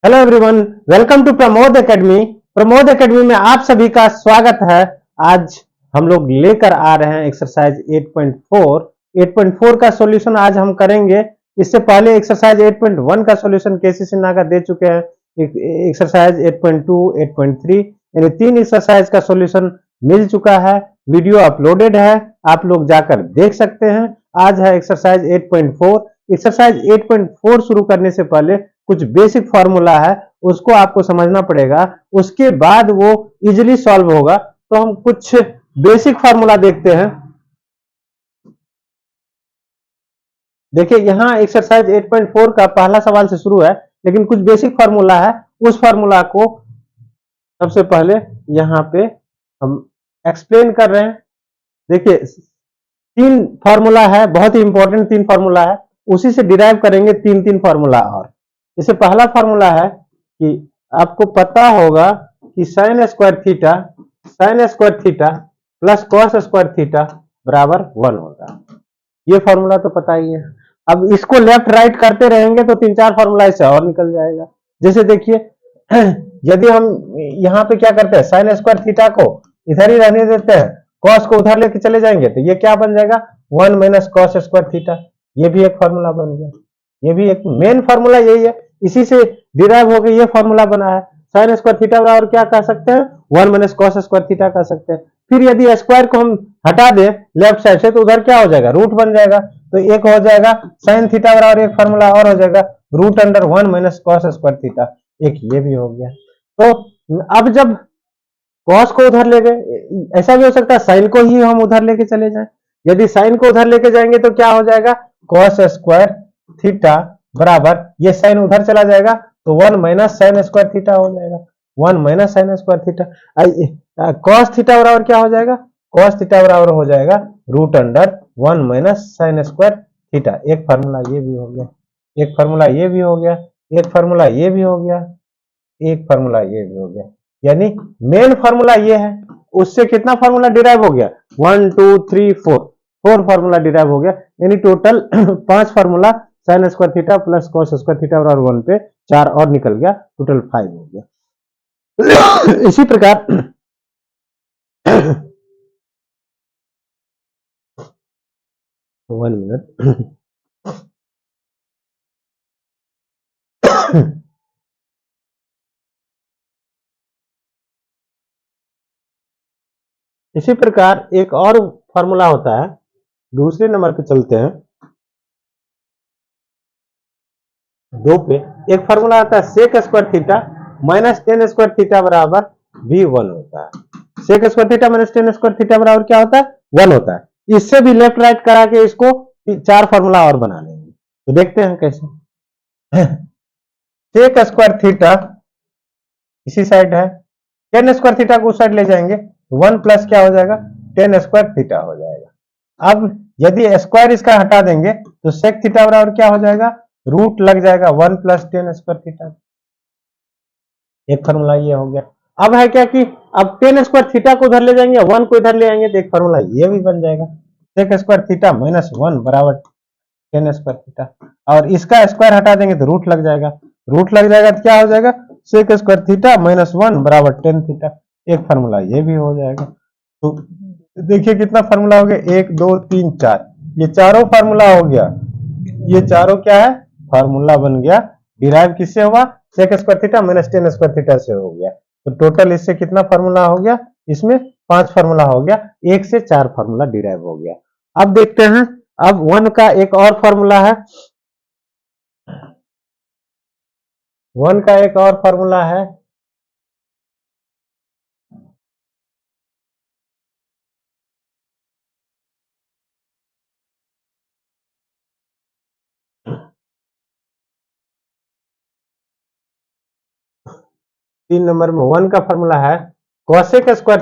Hello everyone, welcome to Pramod academy. Pramod academy में आप सभी का स्वागत है। आज हम लोग लेकर आ रहे हैं एक्सरसाइज 8.4। 8.4 का सॉल्यूशन आज हम करेंगे। इससे पहले एक्सरसाइज 8.1 का सॉल्यूशन केसी सिन्हा का दे चुके हैं। एक्सरसाइज 8.2, 8.3 यानी 3 एक्सरसाइज का सॉल्यूशन मिल चुका है। वीडियो अपलोडेड है, आप लोग जाकर देख सकते हैं। आज है एक्सरसाइज 8.4। एक्सरसाइज 8.4 शुरू करने से पहले कुछ बेसिक फॉर्मूला है, उसको आपको समझना पड़ेगा, उसके बाद वो इजीली सॉल्व होगा। तो हम कुछ बेसिक फॉर्मूला देखते हैं। देखिए यहां एक्सरसाइज 8.4 का पहला सवाल से शुरू है, लेकिन कुछ बेसिक फॉर्मूला है। उस फॉर्मूला को सबसे पहले यहां पे हम एक्सप्लेन कर रहे हैं। देखिए 3 फॉर्मूला है, बहुत ही इंपॉर्टेंट 3 फॉर्मूला है, उसी से डिराइव करेंगे 3 फॉर्मूला। और जैसे पहला फॉर्मूला है कि आपको पता होगा कि sign square theta plus cos square theta बराबर 1 होगा। ये फॉर्मूला तो पता ही है। अब इसको लेफ्ट राइट करते रहेंगे तो 3-4 फॉर्मूला इससे और निकल जाएगा। जैसे देखिए यदि हम यहाँ पे क्या करते हैं, साइन स्क्वायर थीटा को इधर ही रहने देते हैं, कॉस को उधर लेके चले जाएंगे तो ये क्या बन जाएगा, 1 माइनस कॉस स्क्वायर थीटा। ये भी एक फॉर्मूला बन गया। ये भी एक मेन फॉर्मूला यही है, इसी से डिराइव होकर ये फॉर्मूला बना है। साइन स्क्वायर थीटा बराबर क्या कह सकते हैं, 1 माइनस कॉस स्क्वायर थीटा कह सकते हैं। फिर यदि स्क्वायर को हम हटा दें लेफ्ट साइड से तो उधर क्या हो जाएगा, रूट बन जाएगा। तो एक हो जाएगा साइन थीटा बराबर, एक फॉर्मूला और हो जाएगा root under 1 minus cos square theta. एक ये भी हो गया। तो अब जब कॉस को उधर ले गए, ऐसा भी हो सकता है साइन को ही हम उधर लेके चले जाएं। यदि साइन को उधर लेके जाएंगे तो क्या हो जाएगा, कॉस स्क्वायर थीटा बराबर ये साइन उधर चला जाएगा तो 1 माइनस साइन स्क्वायर थीटा हो जाएगा। 1 minus sine square theta. Cos theta बराबर क्या हो जाएगा, कॉस थीटा बराबर हो जाएगा root under 1 minus sine square theta. एक फार्मूला ये भी हो गया, एक फार्मूला ये भी हो गया, एक फार्मूला ये भी हो गया, एक फार्मूला ये भी हो गया। यानी मेन फार्मूला ये है, उससे कितना फार्मूला डिराइव हो गया, 1 2 3 4 फार्मूला डिराइव हो गया। यानी total 5 formula sign square theta plus cos square theta बराबर 1 पे 4 और निकल गया, टोटल 5 हो गया। इसी प्रकार 1 मिनट। इसी प्रकार एक और फॉर्मूला होता है, दूसरे नंबर पे चलते हैं 2 पे। एक फॉर्मूला आता है sec square theta minus tan square theta बराबर v1 होता है। Sec square theta minus tan square theta बराबर क्या होता है, 1 होता है। इससे भी लेफ्ट राइट करा के इसको 4 फॉर्मूला और बना लेंगे। तो देखते हैं कैसे। सेक स्क्वायर थीटा इसी साइड है, टेन स्क्वायर थीटा को उस साइड ले जाएंगे, 1 प्लस क्या हो जाएगा, टेन स्क्वायर थीटा हो जाएगा। अब यदि स्क्वायर इसका हटा देंगे तो सेक थीटा बराबर क्या हो जाएगा, रूट लग जाएगा 1 प्लस टेन स्क्वायर थीटा। एक फॉर्मूला ये हो गया। अब है क्या कि अब टेन स्क्वायर थीटा को उधर ले जाएंगे, 1 को इधर ले आएंगे तो एक फॉर्मूला ये भी बन जाएगा, सेक स्क्वायर थीटा माइनस 1 बराबर टेन स्क्वायर थीटा। और इसका स्क्वायर हटा देंगे तो रूट लग जाएगा, रूट लग जाएगा तो क्या हो जाएगा, सेक स्क्वायर थीटा माइनस 1 बराबर टेन थीटा। एक फॉर्मूला ये भी हो जाएगा। तो देखिए कितना फॉर्मूला हो गया, 1 2 3 4, ये चारों फॉर्मूला हो गया। ये चारों क्या है, फॉर्मूला बन गया। डिराइव किससे हुआ, sec square theta minus tan square theta से हो गया। तो टोटल इससे कितना फॉर्मूला हो गया, इसमें 5 फॉर्मूला हो गया, 1 से 4 फॉर्मूला डिराइव हो गया। अब देखते हैं, अब 1 का एक और फॉर्मूला है, 1 का एक और फॉर्मूला है, तीन नंबर में 1 का फॉर्मूला है cosec square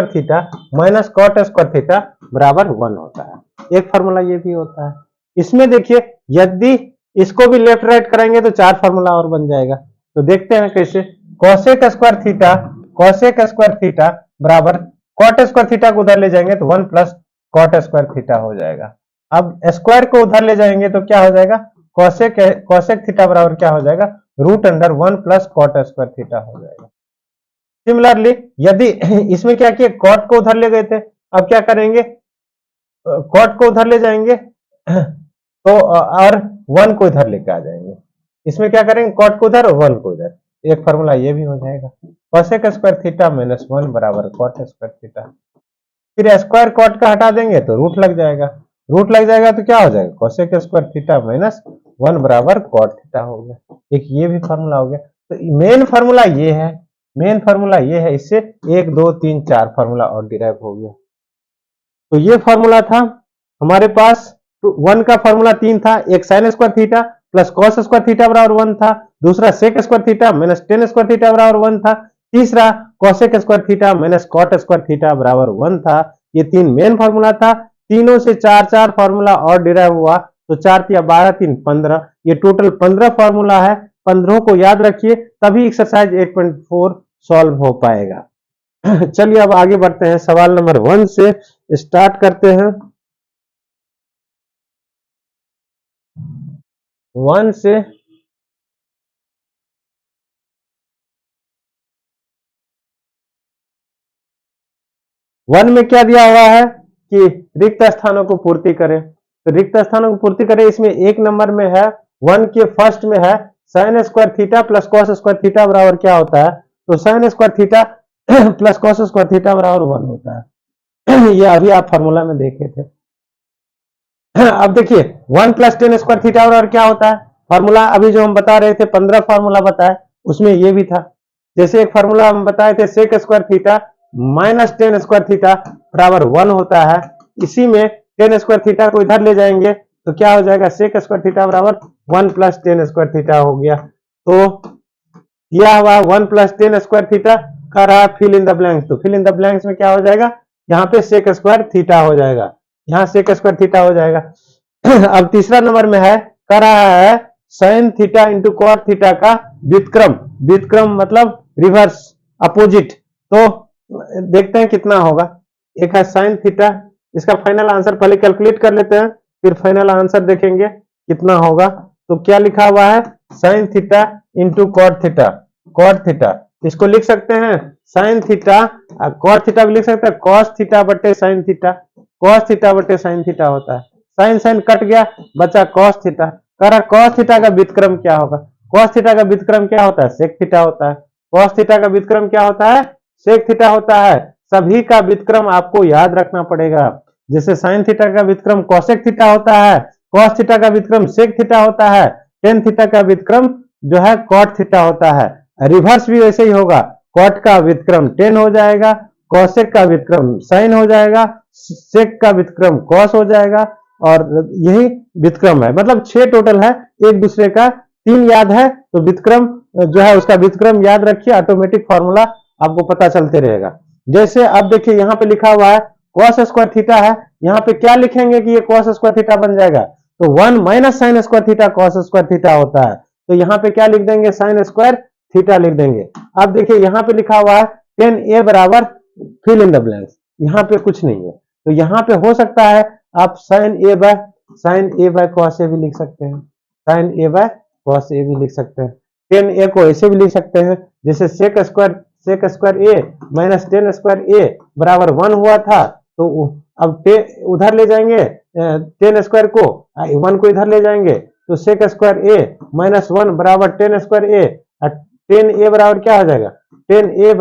theta minus cot square theta बराबर 1 होता है। एक फॉर्मूला ये भी होता है। इसमें देखिए यदि इसको भी लेफ्ट राइट कराएंगे तो 4 फॉर्मूला और बन जाएगा। तो देखते हैं कैसे, कोसेक स्क्वायर थीटा बराबर कॉट स्क्वायर थीटा को उधर ले जाएंगे तो 1 प्लस कॉट स्क्वायर थीटा हो जाएगा। अब स्क्वायर को उधर ले जाएंगे तो क्या हो जाएगा, कोसेक थीटा बराबर क्या हो जाएगा, root under 1 plus cot square theta हो जाएगा। सिमिलरली यदि इसमें क्या किया, कॉट को उधर ले गए थे, अब क्या करेंगे, कॉट को उधर ले जाएंगे तो और 1 को इधर लेके आ जाएंगे। इसमें क्या करेंगे, कॉट को उधर और 1 को इधर, एक फॉर्मूला ये भी हो जाएगा। कोसेक स्क्वायर थीटा माइनस 1 बराबर कॉट स्क्वायर थीटा। फिर स्क्वायर कॉट का हटा देंगे तो रूट लग जाएगा, रूट लग जाएगा तो क्या हो जाएगा, कोसेक स्क्वायर थीटा माइनस 1 बराबर कॉट थीटा हो गया। एक ये भी फॉर्मूला हो गया। तो मेन फॉर्मूला ये है, मेन फॉर्मूला ये है, इससे 1 2 3 4 फॉर्मूला और डिराइव हो गया। तो ये फॉर्मूला था हमारे पास। 1 का फॉर्मूला 3 था, एक sine square theta plus cos square theta बराबर 1 था, दूसरा sec square theta minus tan square theta बराबर 1 था, तीसरा cosec square theta minus cot square theta बराबर 1 था। ये 3 मेन फॉर्मूला था। तीनों से 4 4 फॉर्मूला और डिराइव हुआ, तो 4 या 12 3 15, ये टोटल 15 फॉर्मूला है। 15 को याद रखिए, तभी एक्सरसाइज 8.4 सॉल्व हो पाएगा। चलिए अब आगे बढ़ते हैं, सवाल नंबर 1 से स्टार्ट करते हैं। 1 से वन में क्या दिया हुआ है कि रिक्त स्थानों को पूर्ति करें, तो रिक्त स्थानों को पूर्ति करें। इसमें 1 नंबर में है, 1 के फर्स्ट में है sine square theta plus cos square theta बराबर क्या होता है, तो sign square theta plus cos square theta बराबर 1 होता है। ये अभी आप फॉर्मूला में देखे थे। अब देखिए 1 प्लस टेन स्क्वायर थीटा बराबर क्या होता है, फॉर्मूला अभी जो हम बता रहे थे 15 फॉर्मूला बताए, उसमें ये भी था। जैसे एक फॉर्मूला हम बताए थे sec square theta minus tan square theta बराबर 1 होता है। इसी में टेन स्क्वायर थीटा को इधर ले जाएंगे तो क्या हो जाएगा, सेक स्क्वायर थीटा बराबर 1 प्लस टेन स्क्वायर थीटा हो गया। तो दिया हुआ 1 प्लस टेन स्क्वायर थीटा का रहा फिल इन द ब्लैंक्स, तो फिल इन द ब्लैंक्स में क्या हो जाएगा, यहाँ पे सेक स्क्वायर थीटा हो जाएगा, यहाँ सेक स्क्वायर थीटा हो जाएगा। अब तीसरा नंबर में है, कर रहा है sine theta into cot theta का व्युत्क्रम, व्युत्क्रम मतलब रिवर्स अपोजिट। तो देखते हैं कितना होगा। एक है साइन थीटा, इसका फाइनल आंसर पहले कैलकुलेट कर लेते हैं, फिर फाइनल आंसर देखेंगे कितना होगा। तो क्या लिखा हुआ है, sine theta into cot theta, cot theta इसको लिख सकते हैं साइन थीटा, कॉट थीटा भी लिख सकते हैं कॉस थीटा बटे साइन थीटा, कॉस थीटा बटे साइन थीटा होता है। साइन साइन कट गया, बचा कॉस थीटा। कह रहा कॉस थीटा का व्युत्क्रम क्या होगा, कॉस थीटा का व्युत्क्रम क्या होता है, सेक थीटा होता है। कॉस थीटा का व्युत्क्रम क्या होता है, सेक थीटा होता है। सभी का व्युत्क्रम आपको याद रखना पड़ेगा। जैसे साइन थीटा का व्युत्क्रम कॉसेक थीटा होता है, कॉस थीटा का व्युत्क्रम सेक थीटा होता है, टेन थीटा का व्युत्क्रम जो है कॉट थीटा होता है। रिवर्स भी वैसे ही होगा, कॉट का व्युत्क्रम टेन हो जाएगा, कॉसेक का व्युत्क्रम साइन हो जाएगा, सेक का व्युत्क्रम कॉस हो जाएगा, और यही व्युत्क्रम है। मतलब 6 टोटल है, एक दूसरे का 3 याद है, तो व्युत्क्रम जो है उसका व्युत्क्रम याद रखिए, ऑटोमेटिक फॉर्मूला आपको पता चलते रहेगा। जैसे अब देखिए यहाँ पे लिखा हुआ है कॉस स्क्वायर थीटा है, यहाँ पे क्या लिखेंगे कि ये कॉस स्क्वायर थीटा बन जाएगा, तो 1 minus sine square theta cos square theta होता है। तो यहाँ पे क्या लिख देंगे, साइन स्क्वायर थीटा लिख देंगे। अब देखिए यहाँ पे लिखा हुआ है 10a बराबर फिल इन द ब्लैंक्स, यहाँ पे कुछ नहीं है, तो यहाँ पे हो सकता है आप sign A by cos A भी लिख सकते हैं, sign A by cos A भी लिख सकते हैं। 10a को ऐसे भी लिख सकते हैं, जैसे सेक स्क्वायर ए माइनस टेन स्क्वायर ए बराबर 1 हुआ था, तो अब उधर ले जाएंगे टेन स्क्वायर को, 1 को इधर ले जाएंगे, तो सेक स्क्वायर ए माइनस 1 बराबर टेन स्क्वायर ए, टेन ए बराबर क्या हो जाएगा, टेन ए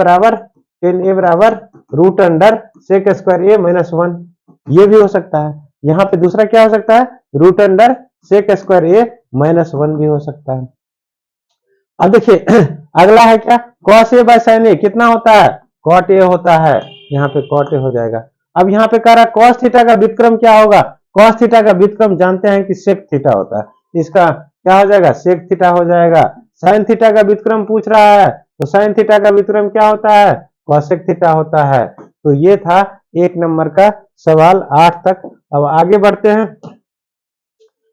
बराबर रूट अंडर सेक स्क्वायर ए माइनस 1, ये भी हो सकता है। यहाँ पे दूसरा क्या हो सकता है, रूट अंडर सेक स्क्वायर ए माइनस 1 भी हो सकता है। अब देखिए अगला है क्या, कॉस ए बाय साइन ए कितना होता है, कॉट ए होता है, यहाँ पे कॉट ए हो जाएगा। अब यहाँ पे कह रहा है कॉस थीटा का व्युत्क्रम क्या होगा, कॉस थीटा का व्युत्क्रम जानते हैं कि सेक थीटा होता है, इसका क्या हो जाएगा, सेक थीटा हो जाएगा। साइन थीटा का व्युत्क्रम पूछ रहा है, तो साइन थीटा का व्युत्क्रम क्या होता है, कॉसेक थीटा होता है। तो ये था 1 नंबर का सवाल 8 तक। अब आगे बढ़ते हैं,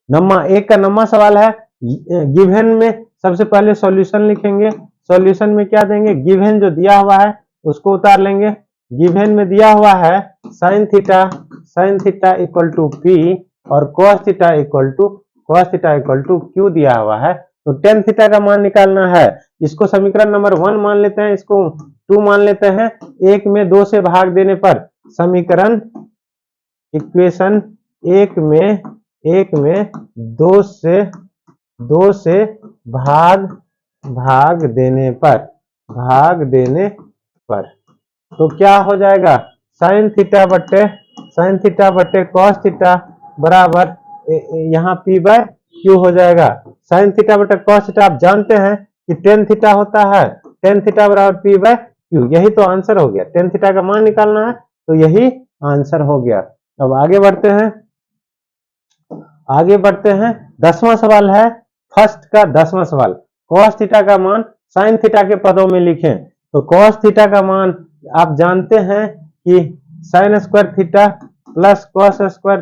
नंबर 1 का नंबर सवाल है, गिवन में सबसे पहले सॉल्यूशन लिखेंगे। सॉल्यूशन में क्या देंगे, गिवन जो दिया हुआ है उसको उतार लेंगे। गिवन में दिया हुआ है sine theta equal to P और cos theta equal to Q दिया हुआ है। तो टेन थीटा का मान निकालना है। इसको समीकरण नंबर 1 मान लेते हैं, इसको 2 मान लेते हैं। 1 में 2 से भाग देने पर समीकरण इक्वेशन 1 में 2 से भाग देने पर तो क्या हो जाएगा, साइन थीटा बटे कॉस थीटा बराबर यहाँ पी बाय क्यू हो जाएगा। साइन थीटा बटे कॉस थीटा आप जानते हैं कि टेन थीटा होता है, टेन थीटा बराबर पी बाय क्यू, यही तो आंसर हो गया। टेन थीटा का मान निकालना है तो यही आंसर हो गया। अब आगे बढ़ते हैं 10वां सवाल है, फर्स्ट का 10वां सवाल। कॉस थीटा का मान साइन थीटा के पदों में लिखें। तो कॉस थीटा का मान आप जानते हैं कि sign square theta plus cos square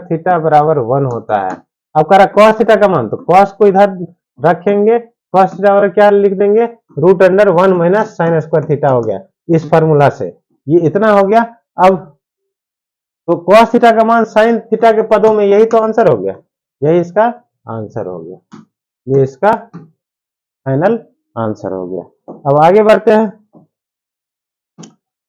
theta बराबर 1 होता है। अब कह रहा कॉस थीटा का मान, तो कॉस को इधर रखेंगे, कॉस थीटा बराबर क्या लिख देंगे, root under 1 minus sine square theta हो गया। इस फॉर्मूला से ये इतना हो गया। अब तो कॉस थीटा का मान साइन थीटा के पदों में, यही तो आंसर हो गया, यही इसका आंसर हो गया, ये इसका फाइनल आंसर हो गया। अब आगे बढ़ते हैं,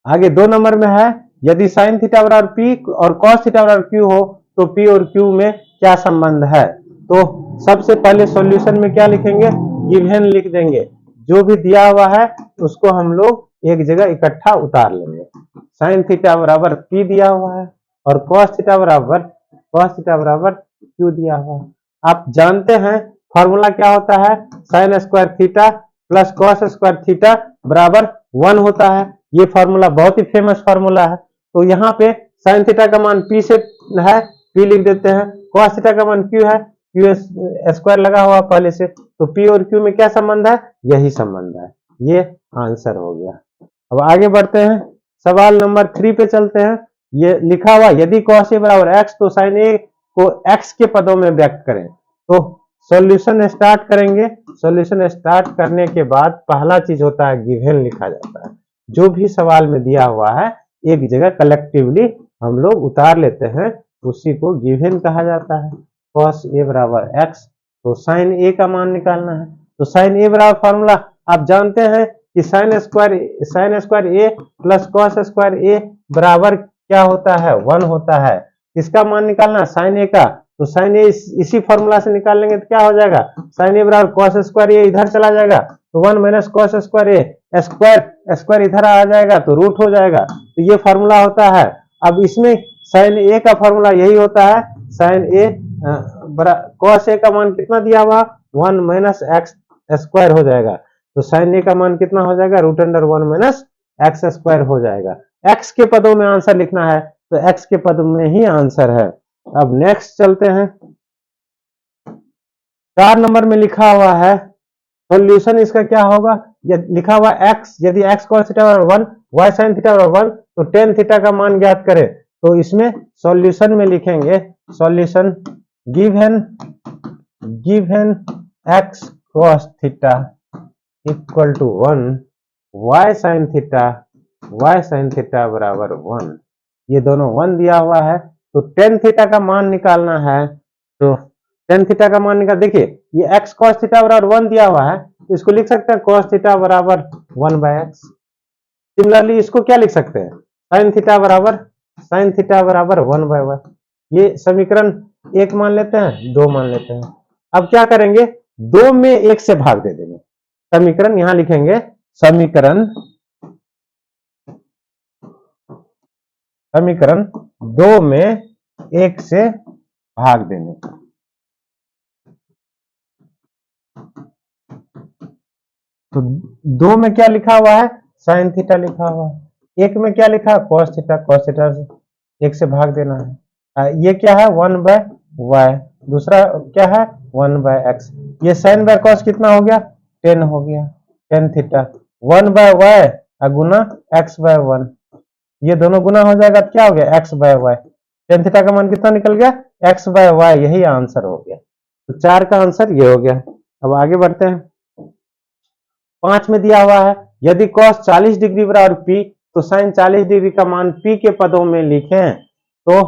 आगे 2 नंबर में है, यदि साइन थीटा बराबर पी और कॉस थीटा बराबर क्यू हो तो पी और क्यू में क्या संबंध है। तो सबसे पहले सॉल्यूशन में क्या लिखेंगे, गिवन लिख देंगे। जो भी दिया हुआ है उसको हम लोग एक जगह इकट्ठा उतार लेंगे। साइन थीटा बराबर पी दिया हुआ है और कॉस थीटा बराबर क्यू दिया हुआ है। आप जानते हैं फॉर्मूला क्या होता है, sine square theta plus cos square theta बराबर 1 होता है। ये फॉर्मूला बहुत ही फेमस फॉर्मूला है। तो यहाँ पे साइन थीटा का मान पी से है, पी लिख देते हैं। कॉस थीटा का मान क्यू है, क्यू स्क्वायर लगा हुआ पहले से, तो पी और क्यू में क्या संबंध है, यही संबंध है। ये आंसर हो गया। अब आगे बढ़ते हैं, सवाल नंबर 3 पे चलते हैं। ये लिखा हुआ, यदि कॉस ए बराबर एक्स तो साइन ए को एक्स के पदों में व्यक्त करें। तो सॉल्यूशन स्टार्ट करेंगे। सॉल्यूशन स्टार्ट करने के बाद पहला चीज होता है गिवन लिखा जाता है। जो भी सवाल में दिया हुआ है एक जगह कलेक्टिवली हम लोग उतार लेते हैं, उसी को गिवन कहा जाता है। कॉस ए बराबर एक्स, तो साइन ए का मान निकालना है। तो साइन ए बराबर फॉर्मूला आप जानते हैं कि साइन स्क्वायर ए प्लस कॉस स्क्वायर ए बराबर क्या होता है, 1 होता है। इसका मान निकालना है साइन ए का, तो साइन ए इसी फॉर्मूला से निकाल लेंगे तो क्या हो जाएगा, साइन ए बराबर कॉस स्क्वायर ए इधर चला जाएगा तो 1 माइनस कॉस स्क्वायर ए, स्क्वायर इधर आ जाएगा तो रूट हो जाएगा। तो ये फॉर्मूला होता है। अब इसमें साइन ए का फॉर्मूला यही होता है, साइन ए कॉस ए का मान कितना दिया हुआ, 1 माइनस एक्स स्क्वायर हो जाएगा। तो साइन ए का मान कितना हो जाएगा, root under 1 minus x square हो जाएगा। एक्स के पदों में आंसर लिखना है तो एक्स के पद में ही आंसर है। अब नेक्स्ट चलते हैं, 4 नंबर में लिखा हुआ है सॉल्यूशन इसका क्या होगा, लिखा हुआ एक्स, यदि एक्स कॉस थीटा बराबर 1 वाई साइन थीटा बराबर 1 तो टेन थीटा का मान ज्ञात करें। तो इसमें सॉल्यूशन में लिखेंगे, solution given x cos theta equal to 1 y sine theta बराबर 1, ये दोनों 1 दिया हुआ है। तो टेन थीटा का मान निकालना है। तो टेन थीटा का मान निकाल, देखिए ये एक्स कॉस थीटा बराबर 1 दिया हुआ है, इसको लिख सकते हैं कॉस थीटा बराबर 1 बाय एक्स। सिमिलरली इसको क्या लिख सकते हैं, साइन थीटा बराबर 1 बाय वाई। ये समीकरण 1 मान लेते हैं, 2 मान लेते हैं। अब क्या करेंगे, 2 में 1 से भाग दे देंगे। समीकरण यहां लिखेंगे, समीकरण 2 में 1 से भाग देने। तो 2 में क्या लिखा हुआ है, साइन थीटा लिखा हुआ है। 1 में क्या लिखा है, कॉस थीटा से 1 से भाग देना है। ये क्या है, 1 बाय वाई, दूसरा क्या है 1 बाय एक्स। ये साइन बाय कॉस कितना हो गया, 10 हो गया, टेन थीटा 1 बाय वाई गुना एक्स बाय 1, ये दोनों गुना हो जाएगा तो क्या हो गया, x by y. Tan theta का मान कितना निकल गया, एक्स बाय वाई, यही आंसर हो गया। तो 4 का आंसर ये हो गया। अब आगे बढ़ते हैं, 5 में दिया हुआ है, यदि cos 40 डिग्री बराबर P तो sin 40 डिग्री का मान P के पदों में लिखें। तो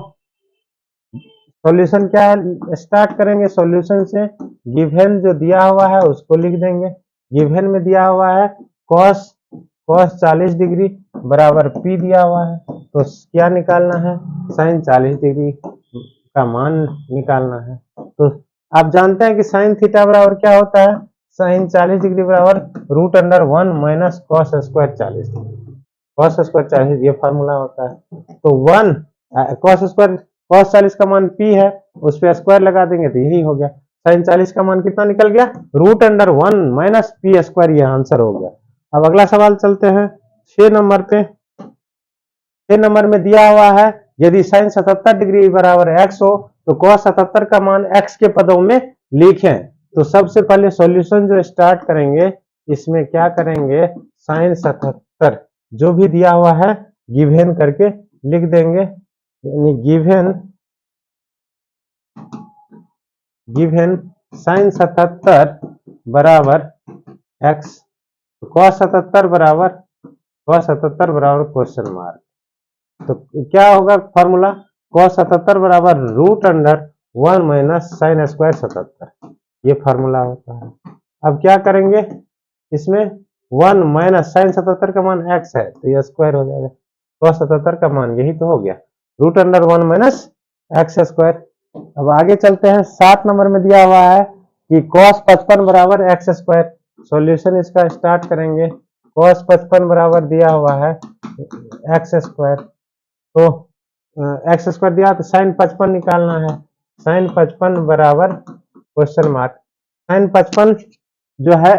सॉल्यूशन क्या है, स्टार्ट करेंगे सॉल्यूशन से। गिवन जो दिया हुआ है उसको लिख देंगे। गिवन में दिया हुआ है कॉस 40 डिग्री बराबर पी दिया हुआ है, तो क्या निकालना है, साइन 40 डिग्री का मान निकालना है। तो आप जानते हैं कि साइन थीटा बराबर क्या होता है, साइन 40 डिग्री बराबर √1 minus cos square 40 degree. Cos square 40 ये फार्मूला होता है। तो 1 कॉस स्क्वायर, कॉस 40 का मान पी है, उस पर स्क्वायर लगा देंगे तो यही हो गया। साइन 40 का मान कितना निकल गया, √1 माइनस पी स्क्वायर, ये आंसर हो गया। अब अगला सवाल चलते हैं 6 नंबर पे। 6 नंबर में दिया हुआ है यदि साइन 77 डिग्री बराबर x हो तो cos 77 का मान x के पदों में लिखें। तो सबसे पहले सॉल्यूशन जो स्टार्ट करेंगे, इसमें क्या करेंगे, साइन 77 जो भी दिया हुआ है गिवन करके लिख देंगे, यानी गिवन साइन 77 बराबर x, cos 77 बराबर क्वेश्चन मार्क। तो क्या होगा फॉर्मूला, cos 77 बराबर √1 माइनस साइन स्क्वायर 77, ये फार्मूला होता है। अब क्या करेंगे, इसमें 1 माइनस साइन 77 का मान x है तो ये स्क्वायर हो जाएगा, cos 77 का मान यही तो हो गया √1 माइनस x स्क्वायर। अब आगे चलते हैं 7 नंबर में दिया हुआ है कि cos 55 बराबर x स्क्वायर। सॉल्यूशन इसका स्टार्ट करेंगे, cos 55 बराबर दिया हुआ है x स्क्वायर, तो x स्क्वायर दिया तो साइन 55 निकालना है, साइन 55 बराबर क्वेश्चन मार्क। साइन 55 जो है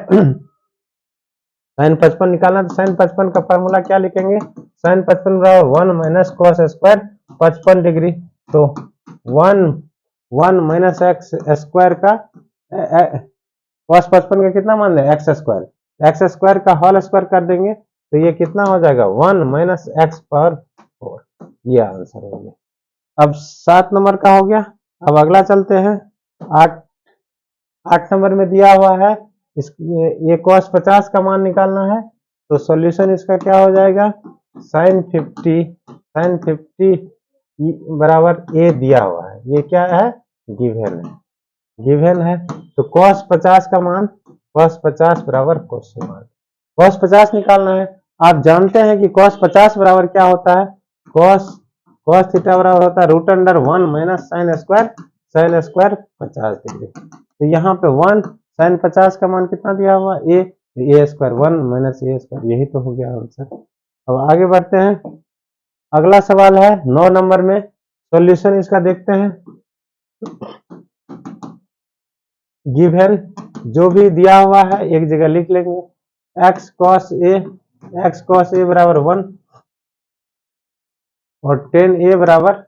साइन 55 निकालना, तो साइन 55 का फॉर्मूला क्या लिखेंगे, साइन 55 बराबर 1 माइनस कॉस स्क्वायर 55 डिग्री। तो 1 माइनस एक्स स्क्वायर का कॉस 55 का कितना मान है, एक्स स्क्वायर का होल स्क्वायर कर देंगे तो ये कितना हो जाएगा, 1 माइनस एक्स पावर 4, ये आंसर हो गया। अब 7 नंबर का हो गया। अब अगला चलते हैं 8 नंबर में दिया हुआ है ये cos 50 का मान निकालना है। तो सॉल्यूशन इसका क्या हो जाएगा, साइन 50 बराबर a दिया हुआ है, ये क्या है, गिवन है। तो cos 50 का मान, cos 50 बराबर क्वेश्चन मार्क, cos 50 निकालना है। आप जानते हैं कि cos 50 बराबर क्या होता है, cos थीटा बराबर होता है √1 माइनस साइन स्क्वायर 50 डिग्री। तो यहाँ पे 1 साइन 50 का मान कितना दिया हुआ, a square 1 minus a square, यही तो हो गया आंसर। अब आगे बढ़ते हैं, अगला सवाल है 9 नंबर में। सॉल्यूशन इसका देखते हैं। गिवन जो भी दिया हुआ है एक जगह लिख लेंगे, x cos a बराबर 1 और tan a बराबर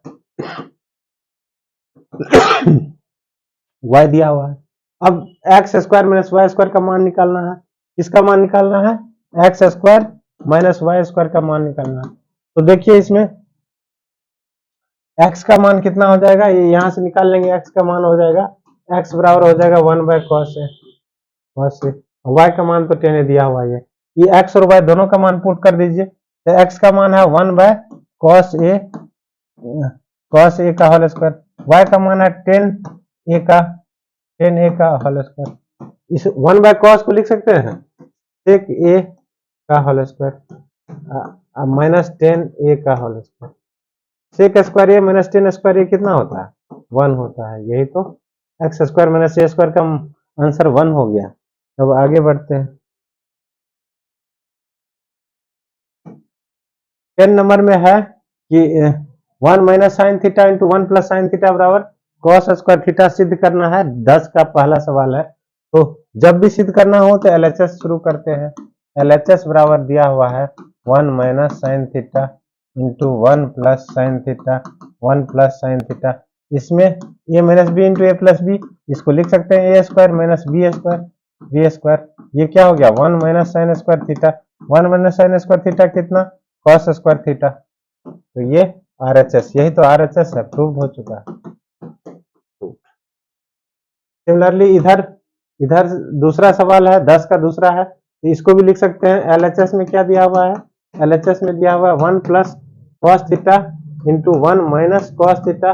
y दिया हुआ है। अब x square minus y square का मान निकालना है, किसका मान निकालना है, x square minus y square का मान निकालना है। तो देखिए इसमें x का मान कितना हो जाएगा, ये यहां से निकाल लेंगे, x का मान हो जाएगा, x बराबर हो जाएगा 1 बाय cos a, y का मान तो 10 दिया हुआ है, ये x और y दोनों का मान पुट कर दीजिए। तो x का मान है 1 बाय cos a का होल स्क्वायर, y का मान है 10 a का होल स्क्वायर। इस 1 बाय cos को लिख सकते हैं sec a का होल स्क्वायर माइनस 10 a का होल स्क्वायर। सेक स्क्वायर ए माइनस 10 स्क्वायर ए कितना होता है, 1 होता है, यही तो एक्स स्क्वायर माइनस ए स्क्वायर का आंसर 1 हो गया। अब आगे बढ़ते हैं 10 नंबर में है कि 1 minus sine theta into 1 plus sine theta बराबर कॉस स्क्वायर थीटा सिद्ध करना है। 10 का पहला सवाल है। तो जब भी सिद्ध करना हो तो LHS शुरू करते हैं। LHS बराबर दिया हुआ है 1 minus sine theta into 1 plus sine theta 1 plus sine theta, इसमें a minus B into A plus b, इसको लिख सकते हैं a square minus B square. ये क्या हो गया 1 minus sine square theta, 1 minus sine square theta कितना, कॉस स्क्वायर थीटा। तो ये RHS, यही तो RHS है, प्रूव हो चुका है। सिमिलरली इधर दूसरा सवाल है, 10 का दूसरा है, तो इसको भी लिख सकते हैं। LHS में क्या दिया हुआ है, LHS में दिया हुआ है 1 plus cos theta into 1 minus cos theta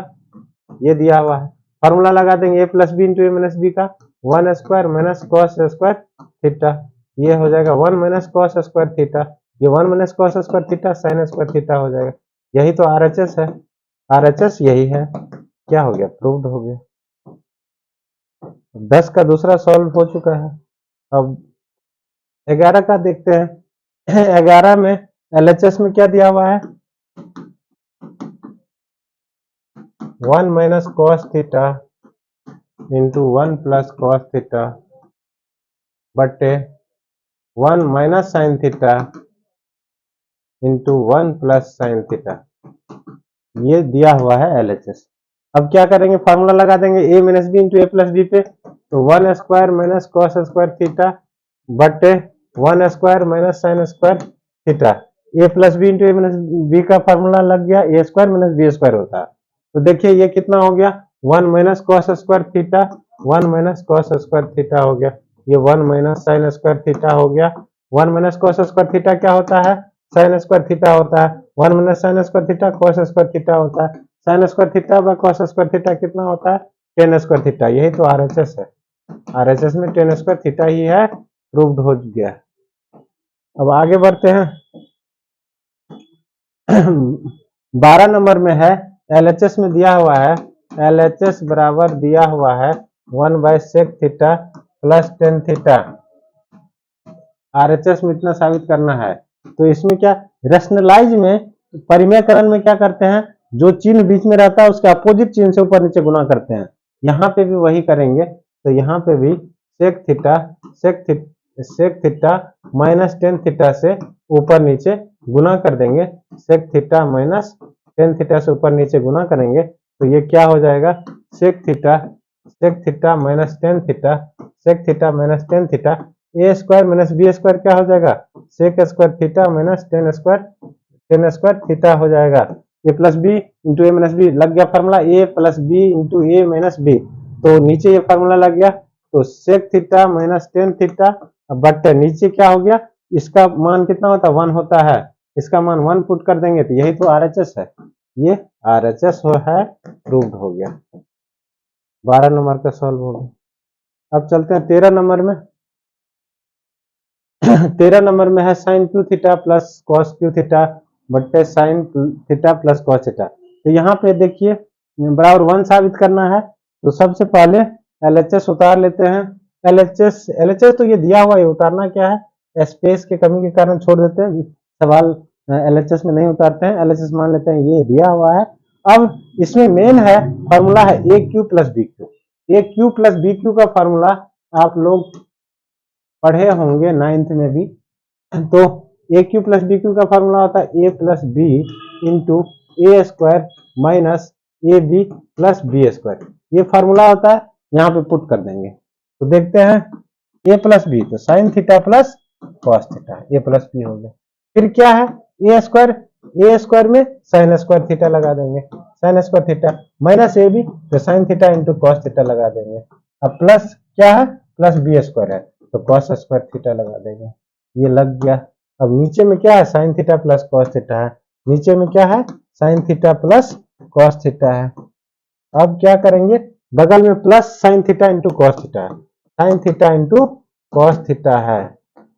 ये दिया हुआ है, फॉर्मूला लगा देंगे ए plus B into A minus B का 1 square minus cos square theta, ये हो जाएगा 1 माइनस कॉस स्क्वायर थीटा, ये 1 minus cos square theta sine square theta हो जाएगा। यही तो आरएचएस है, आरएचएस यही है। क्या हो गया, प्रूव्ड हो गया। 10 का दूसरा सॉल्व हो चुका है। अब 11 का देखते हैं। 11 में एलएचएस में क्या दिया हुआ है, 1 minus cos theta into 1 plus cos theta बटे 1 minus sine theta into 1 plus sine theta, ये दिया हुआ है एलएचएस। अब क्या करेंगे, फार्मूला लगा देंगे A minus B into A plus B पे, तो 1 square minus cos square theta बटे 1 square minus sine square theta. A plus B into A minus B का फार्मूला लग गया, A square minus B square होता है। तो देखिए ये कितना हो गया, 1 minus cos square theta, 1 minus cos square theta हो गया, ये 1 माइनस साइन स्क्वायर थीटा हो गया। 1 माइनस कॉस स्क्वायर थीटा क्या होता है, साइन स्क्वायर थीटा होता है। 1 minus sine square theta cos square theta होता है। Sine square theta by cos square theta कितना होता है, टेन स्क्वायर थीटा। यही तो आरएचएस है, आरएचएस में टेन स्क्वायर थीटा ही है, प्रूव्ड हो गया। अब आगे बढ़ते हैं। 12 नंबर में है, एलएचएस में दिया हुआ है, एलएचएस बराबर दिया हुआ है 1 by sec theta plus tan theta. RHS में इतना साबित करना है, तो इसमें क्या, रेशनलाइज में, परिमेयकरण में क्या करते हैं, जो चिन्ह बीच में रहता है उसके अपोजिट चिन्ह से ऊपर नीचे गुना करते हैं। यहाँ पे भी वही करेंगे, तो यहाँ पे भी sec theta minus tan theta से ऊपर नीचे गुना कर देंगे। Sec theta minus tan theta से ऊपर नीचे गुना करेंगे, तो ये क्या हो जाएगा, sec theta minus tan theta, sec theta minus tan theta, A square minus B square क्या हो जाएगा, sec square theta minus tan square theta हो जाएगा। A plus B into A minus B लग गया formula, A plus B into A minus B, तो नीचे ये फार्मूला लग गया, तो sec theta minus tan theta बट नीचे क्या हो गया, इसका मान कितना होता है, 1 होता है, इसका मान 1 पुट कर देंगे, तो यही तो आरएचएस है, ये आरएचएस है, प्रूव्ड हो गया। 12 नंबर का सॉल्व हो गया। अब चलते हैं 13 नंबर में। 13 नंबर में है sine cube theta plus cos cube theta बट्टे sine theta plus cos theta. तो यहाँ पे देखिए बराबर 1 साबित करना है, तो सबसे पहले एलएचएस उतार लेते हैं। एलएचएस तो ये दिया हुआ है, उतारना क्या है, स्पेस की कमी के कारण छोड़ देते हैं, सवाल एलएचएस में नहीं उतारते हैं, एलएचएस मान लेते हैं ये दिया हुआ है। अब इसमें मेन है फॉर्मूला है A cube plus B cube. A cube plus B cube का फॉर्मूला आप लोग पढ़े होंगे 9th में भी, तो A cube plus B cube का फॉर्मूला होता है A plus B into A square minus A B plus B square, ये फॉर्मूला होता है, यहाँ पे पुट कर देंगे। तो देखते हैं ए प्लस बी, तो sine theta plus cos theta, A plus B हो गया। फिर क्या है, ए स्क्वायर में साइन स्क्वायर थीटा लगा देंगे, sine square theta minus A B, तो sine theta into cos theta लगा देंगे। अब प्लस क्या है, प्लस बी स्क्वायर है, तो कॉस स्क्वायर थीटा लगा देंगे, ये लग गया। अब नीचे में क्या है, sine theta plus cos theta है, नीचे में क्या है, sine theta plus cos theta है। अब क्या करेंगे, बगल में plus sine theta into cos theta है, sine theta into cos theta है।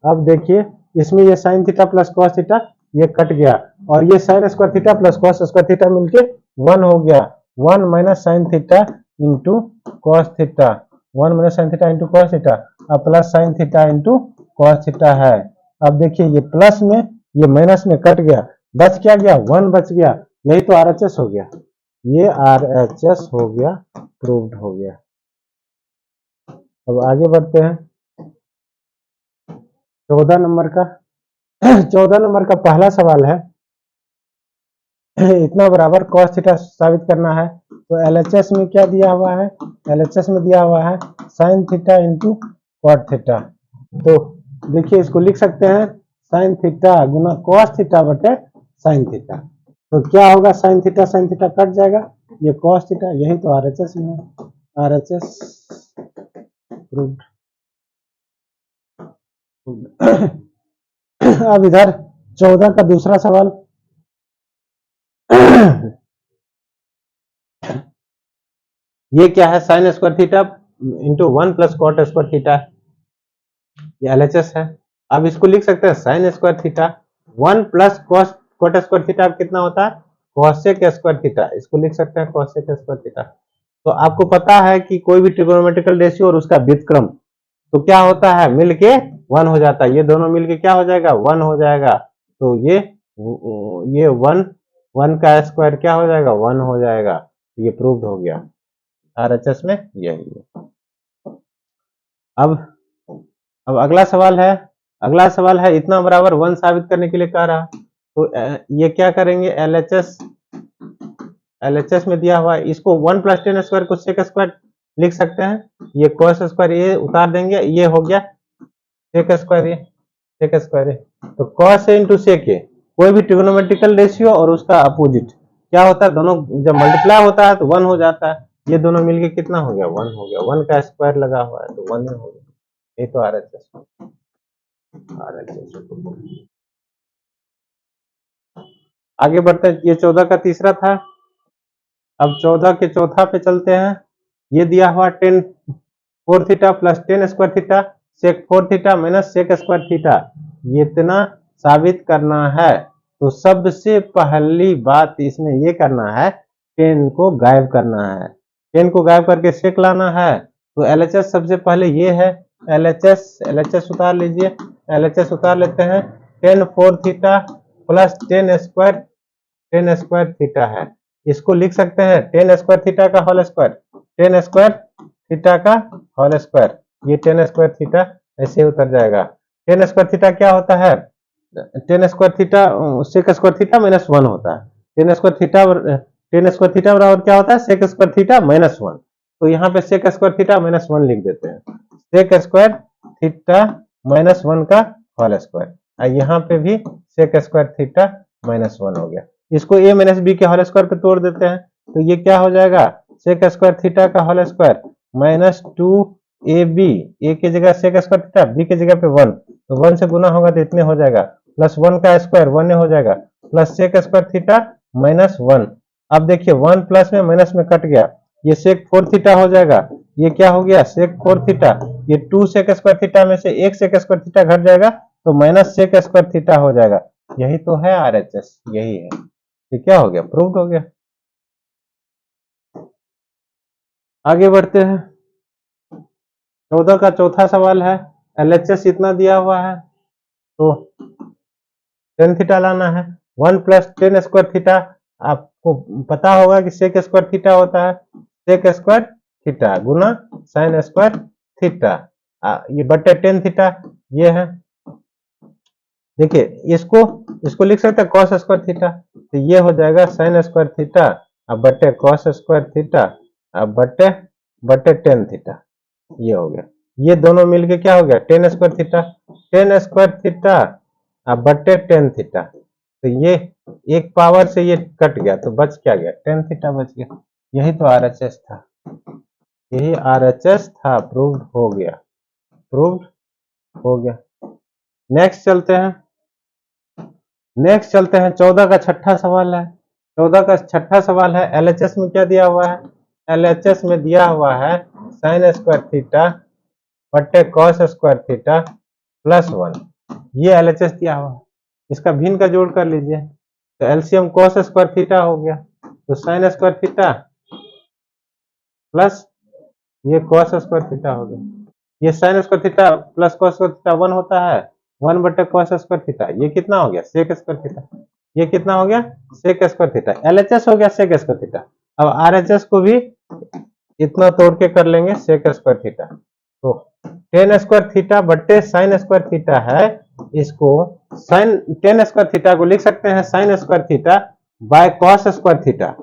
अब देखिए इसमें ये sine theta plus cos theta ये कट गया, और ये sine square theta plus cos square theta मिलके 1 हो गया। 1 minus sine theta into cos theta, 1 minus sine theta into cos theta, अब plus sine theta into cos theta है। अब देखिए ये प्लस में ये माइनस में कट गया, बच क्या गया, 1 बच गया, यही तो आरएचएस हो गया, ये आरएचएस हो गया, प्रूव्ड हो गया। अब आगे बढ़ते हैं 14 नंबर का। 14 नंबर का पहला सवाल है, इतना बराबर cos थीटा साबित करना है, तो एलएचएस में क्या दिया हुआ है, एलएचएस में दिया हुआ है sine theta into cot theta. तो देखिए इसको लिख सकते हैं साइन थीटा गुना कॉस थीटा बटे साइन थीटा, तो क्या होगा, साइन थीटा कट जाएगा, ये कॉस थीटा, यही तो आरएचएस में है, आरएचएस प्रूव्ड। अब इधर 14 का दूसरा सवाल। ये क्या है, sine square theta into 1 plus cot square theta, ये एलएचएस है। अब इसको लिख सकते हैं sine square theta 1 plus cot square theta कितना होता है, कॉसेक स्क्वायर थीटा, इसको लिख सकते हैं कॉसेक स्क्वायर थीटा। तो आपको पता है कि कोई भी ट्रिगोनोमेट्रिकल रेशियो और उसका व्युत्क्रम तो क्या होता है, मिलके 1 हो जाता है, ये दोनों मिलके क्या हो जाएगा, 1 हो जाएगा। तो ये 1 का स्क्वायर क्या हो जाएगा, 1 हो जाएगा। ये प्रूव्ड हो गया आरएचएस में यही है। अब अब अगला सवाल है इतना बराबर 1 साबित करने के लिए कह रहा। तो ये क्या करेंगे, एलएचएस में दिया हुआ है, इसको 1 प्लस टेन स्क्वायर को सेक स्क्वायर लिख सकते हैं, ये कॉस स्क्वायर ये उतार देंगे, ये हो गया सेक स्क्वायर, ये सेक स्क्वायर। तो कॉस ए इंटू सेक ए, कोई भी ट्रिगोनोमेट्रिकल रेशियो और उसका अपोजिट क्या होता है, दोनों जब मल्टीप्लाई होता है तो 1 हो जाता है। ये दोनों मिलके कितना हो गया, 1 हो गया, 1 का स्क्वायर लगा हुआ है तो 1 हो गया। ये तो आरएचएस आगे बढ़ते हैं, ये 14 का तीसरा था। अब 14 के चौथा पे चलते हैं। ये दिया हुआ 10 4 theta plus 10 square theta sec 4 theta minus sec square theta, ये इतना साबित करना है। तो सबसे पहली बात इसमें ये करना है, 10 को गायब करना है, 10 को गायब करके सेक लाना है। तो एलएचएस सबसे पहले ये है, एलएचएस उतार लीजिए, एलएचएस उतार लेते हैं। 10 4 थीटा प्लस 10 स्क्वायर थीटा है, इसको लिख सकते हैं 10 स्क्वायर थीटा का होल स्क्वायर, 10 स्क्वायर थीटा का होल स्क्वायर, ये 10 स्क्वायर थीटा ऐसे उतर जाएगा। 10 स्क्वायर थीटा क्या होता है, 10 square theta sec square theta minus 1 होता है। 10 स्क्वायर थीटा बराबर क्या होता है, सेक स्क्वायर थीटा माइनस 1। तो यहाँ पे सेक स्क्वायर थीटा माइनस 1 लिख देते हैं, सेक स्क्वायर थीटा माइनस 1 का होल स्क्वायर, यहाँ पे भी सेक स्क्वायर थीटा माइनस 1 हो गया। इसको a माइनस बी के होल स्क्वायर पे तोड़ देते हैं, तो ये क्या हो जाएगा, सेक स्क्वायर थीटा का whole square minus 2ab, a की जगह सेक स्क्वायर थीटा, b की जगह पे 1, तो 1 से गुना होगा तो इतने हो जाएगा, प्लस 1 का स्क्वायर 1 हो जाएगा, plus sec square theta minus 1। अब देखिए 1 प्लस में माइनस में कट गया, ये सेक 4 थीटा हो जाएगा, ये क्या हो गया सेक 4 थीटा, ये 2 सेक स्क्वायर थीटा में से 1 सेक स्क्वायर थीटा घट जाएगा तो माइनस सेक स्क्वायर थीटा हो जाएगा। यही तो है आरएचएस, यही है। ये क्या हो गया, प्रूव्ड हो गया। आगे बढ़ते हैं, 14 का चौथा सवाल है, एलएचएस इतना दिया हुआ है तो टेन थीटा लाना है, 1 प्लस 10 स्क्वायर थीटा, आपको पता होगा कि सेक स्क्वायर थीटा होता है, सेक स्क्वायर थीटा गुना साइन स्क्वायर थीटा, ये बटे 10 थीटा ये है। देखिए इसको लिख सकते हैं कॉस स्क्वायर थीटा, तो ये हो जाएगा साइन स्क्वायर थीटा अब बटे कॉस स्क्वायर थीटा अब बटे 10 थीटा, ये हो गया। ये दोनों मिलके क्या हो गया 10 स्क्वायर थीटा, 10 स्क्वायर थीटा अब बटे 10 थीटा, तो ये एक पावर से ये कट गया तो बच क्या गया 10 थीटा बच गया। यही तो आरएचएस था, यही आरएचएस था, प्रूव्ड हो गया, प्रूव्ड हो गया। नेक्स्ट चलते हैं 14 का छठा सवाल है। 14 का छठा सवाल है, एलएचएस में क्या दिया हुआ है, एलएचएस में दिया हुआ है साइन स्क्वायर थीटा बटे कॉस स्क्वायर थीटा प्लस 1, ये एलएचएस दिया हुआ है। इसका भिन्न का जोड़ कर लीजिए, तो एलसीएम कॉस स्क्वायर थीटा हो गया, तो साइन स्क्वायर थीटा प्लस ये कॉस स्क्वायर थीटा हो गया, ये sine square theta plus cos square theta 1 होता है, 1 बटे कॉस स्क्वायर थीटा, ये कितना हो गया सेक स्क्वायर थीटा, ये कितना हो गया सेक स्क्वायर थीटा, एलएचएस हो गया सेक स्क्वायर थीटा। अब आरएचएस को भी इतना तोड़ के कर लेंगे सेक स्क्वायर थीटा, तो 10 स्क्वायर थीटा बटे साइन स्क्वायर थीटा है, इसको साइन 10 स्क्वायर थीटा को लिख सकते हैं sine square theta by cos square theta,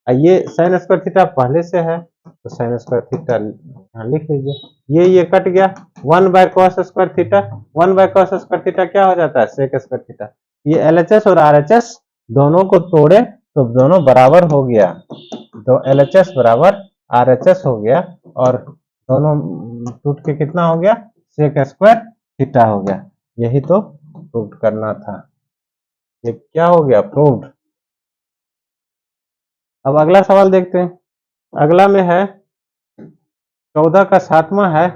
ये साइन स्क्वायर थीटा पहले से है तो साइन स्क्वायर थीटा लिख लीजिए, ये कट गया 1 by cos square theta, 1 by cos square theta क्या हो जाता है सेक स्क्वायर थीटा। ये एलएचएस और आरएचएस दोनों को तोड़े तो दोनों बराबर हो गया, तो एलएचएस बराबर आरएचएस हो गया और दोनों टूट के कितना हो गया सेक स्क्वायर थीटा हो गया। यही तो प्रूव करना था, ये क्या हो गया प्रूव्ड। अब अगला सवाल देखते हैं, अगला में है 14 का 7वां है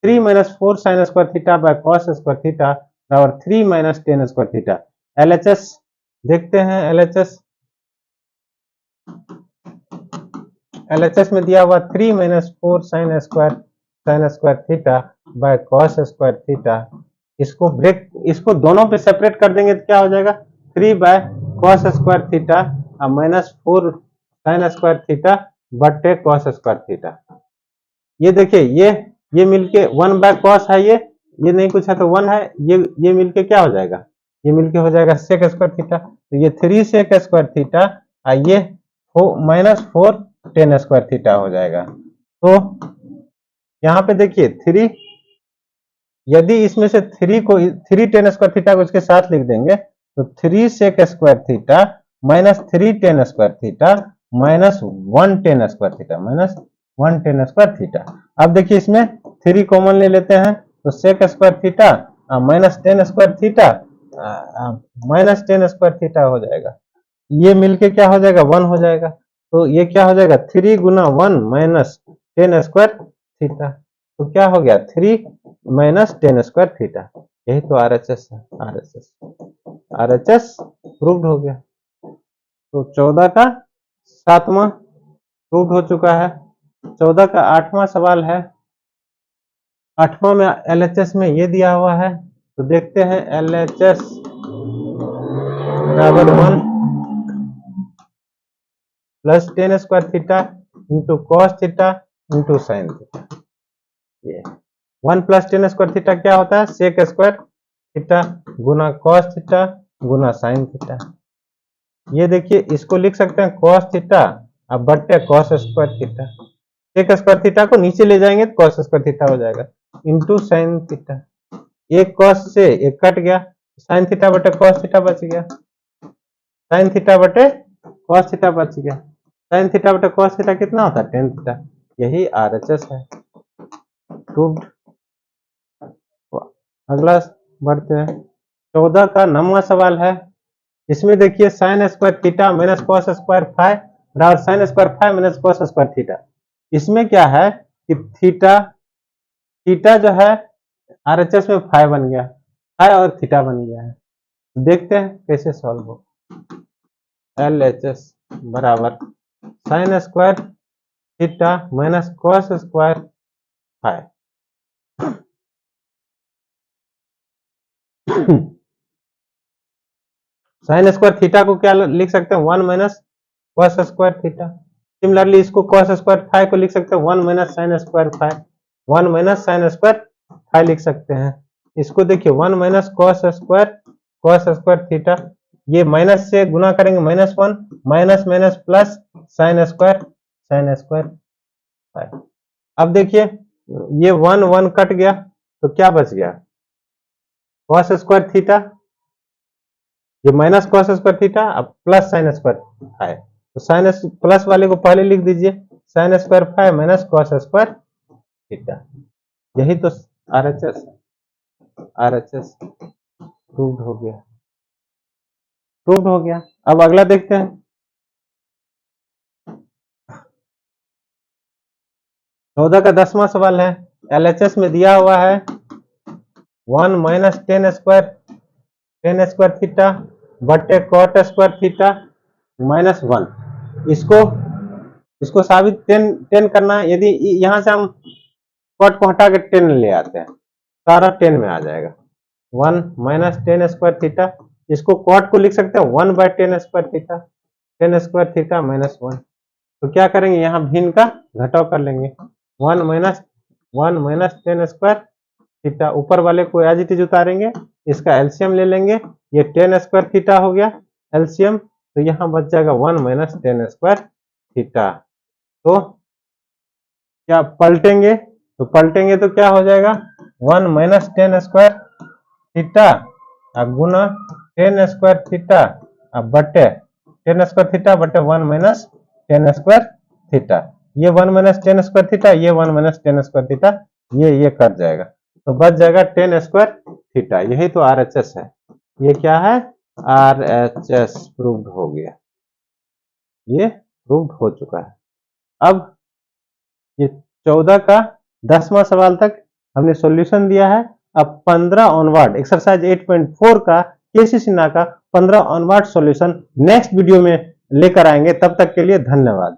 3 - 4 sin square theta by cos square theta बराबर 3 - tan स्क्वायर थीटा। LHS देखते हैं। LHS में दिया हुआ 3 - 4 sin square theta by cos square theta. इसको दोनों पे सेपरेट कर देंगे तो क्या हो जाएगा 3 by cos square theta -4 sin square theta बटे cos स्क्वायर थीटा। ये देखिए ये मिलके 1 बाय cos है, ये नहीं कुछ है तो 1 है, ये मिलके क्या हो जाएगा, ये मिलके हो जाएगा sec स्क्वायर थीटा। तो ये 3 sec स्क्वायर थीटा ये -4 tan स्क्वायर थीटा हो जाएगा। तो यहाँ पे देखिए 3, यदि इसमें से 3 tan स्क्वायर थीटा को इसके साथ लिख देंगे तो 3 sec square theta -3 tan square theta -1 tan square theta -1 tan square theta. अब देखिए इसमें 3 कॉमन ले लेते हैं तो sec square theta -tan square theta -tan square theta हो जाएगा। ये मिलके क्या हो जाएगा 1 हो जाएगा। तो ये क्या हो जाएगा 3 गुना 1 tan स्क्वायर थीटा। तो क्या हो गया 3 tan स्क्वायर थीटा। यही तो RHS है। RHS प्रूव्ड हो गया। तो 14 का 7वां प्रूव्ड हो चुका है। 14 का 8वां सवाल है। 8वां में LHS में ये दिया हुआ है तो देखते हैं LHS बराबर 1 plus tan square theta into cos theta into sine theta. ये 1 प्लस tan स्क्वायर थीटा क्या होता है sec स्क्वायर थीटा गुना कॉस थीटा गुना साइन थीटा। ये देखिए इसको लिख सकते हैं कॉस थीटा अब बट्टे cos square theta. sec square theta को नीचे ले जाएंगे तो कॉस स्क्वायर थीटा हो जाएगा इंटू साइन थीटा। एक कॉस से एक कट गया, साइन थीटा बटे कॉस थीटा बच गया, साइन थीटा बटे कॉस थीटा बच गया। साइन थीटा बटे कॉस थीटा कितना होता है tan थीटा। यही RHS है। प्रूव्ड। अगला बढ़ते हैं। 14 का 9वां सवाल है। इसमें देखिए sine square theta minus cos square five बराबर sine square five minus cos square theta. इसमें क्या है कि थीटा जो है RHS में फाइव बन गया, फाइव और थीटा बन गया है। देखते हैं कैसे सॉल्व हो। LHS बराबर sine square theta minus cos square five. Sign square theta को क्या लिख सकते हैं 1 minus cos square theta. Similarly इसको कॉस स्क्वायर फाइव को लिख सकते हैं 1 minus sine square five, 1 minus sine square five लिख सकते हैं। इसको देखिए 1 माइनस कॉस स्क्वायर थीटा, ये माइनस से गुना करेंगे -1 minus minus plus sign square five. अब देखिए ये 1 कट गया तो क्या बच गया कॉस स्क्वायर थीटा, ये माइनस कॉस स्क्वायर थीटा अब प्लस साइन स्क्वायर फाइव। तो साइन प्लस वाले को पहले लिख दीजिए sign square five minus cos square theta. यही तो RHS प्रूव्ड हो गया। अब अगला देखते हैं। 14 का 10वां सवाल है। LHS में दिया हुआ है 1 माइनस tan स्क्वायर थीटा बटे कॉट स्क्वायर थीटा -1। इसको साबित 10 करना है। यदि यहां से हम कॉट को हटा के 10 ले आते हैं सारा 10 में आ जाएगा 1 माइनस tan स्क्वायर थीटा। इसको कॉट को लिख सकते हैं 1 बाय tan स्क्वायर थीटा -1। तो क्या करेंगे यहाँ भिन्न का घटाव कर लेंगे 1 माइनस tan स्क्वायर थीटा, ऊपर वाले को एज इट इज उतारेंगे, इसका एलसीएम ले लेंगे, ये tan स्क्वायर थीटा हो गया एलसीएम, तो यहाँ बच जाएगा 1 माइनस tan स्क्वायर थीटा। तो क्या पलटेंगे तो क्या हो जाएगा 1 माइनस tan स्क्वायर थीटा गुना tan स्क्वायर थीटा बटे tan स्क्वायर थीटा बटे 1 माइनस tan स्क्वायर थीटा। ये 1 माइनस tan स्क्वायर थीटा, ये 1 माइनस tan स्क्वायर थीटा, ये कट जाएगा तो बच जाएगा tan स्क्वायर थीटा। यही तो RHS है। ये क्या है RHS प्रूव्ड हो गया, ये प्रूव्ड हो चुका है। अब ये 14 का 10वां सवाल तक हमने सॉल्यूशन दिया है। अब 15 ऑनवर्ड एक्सरसाइज 8.4 का केसी सिन्हा का 15 ऑनवर्ड सॉल्यूशन नेक्स्ट वीडियो में लेकर आएंगे। तब तक के लिए धन्यवाद।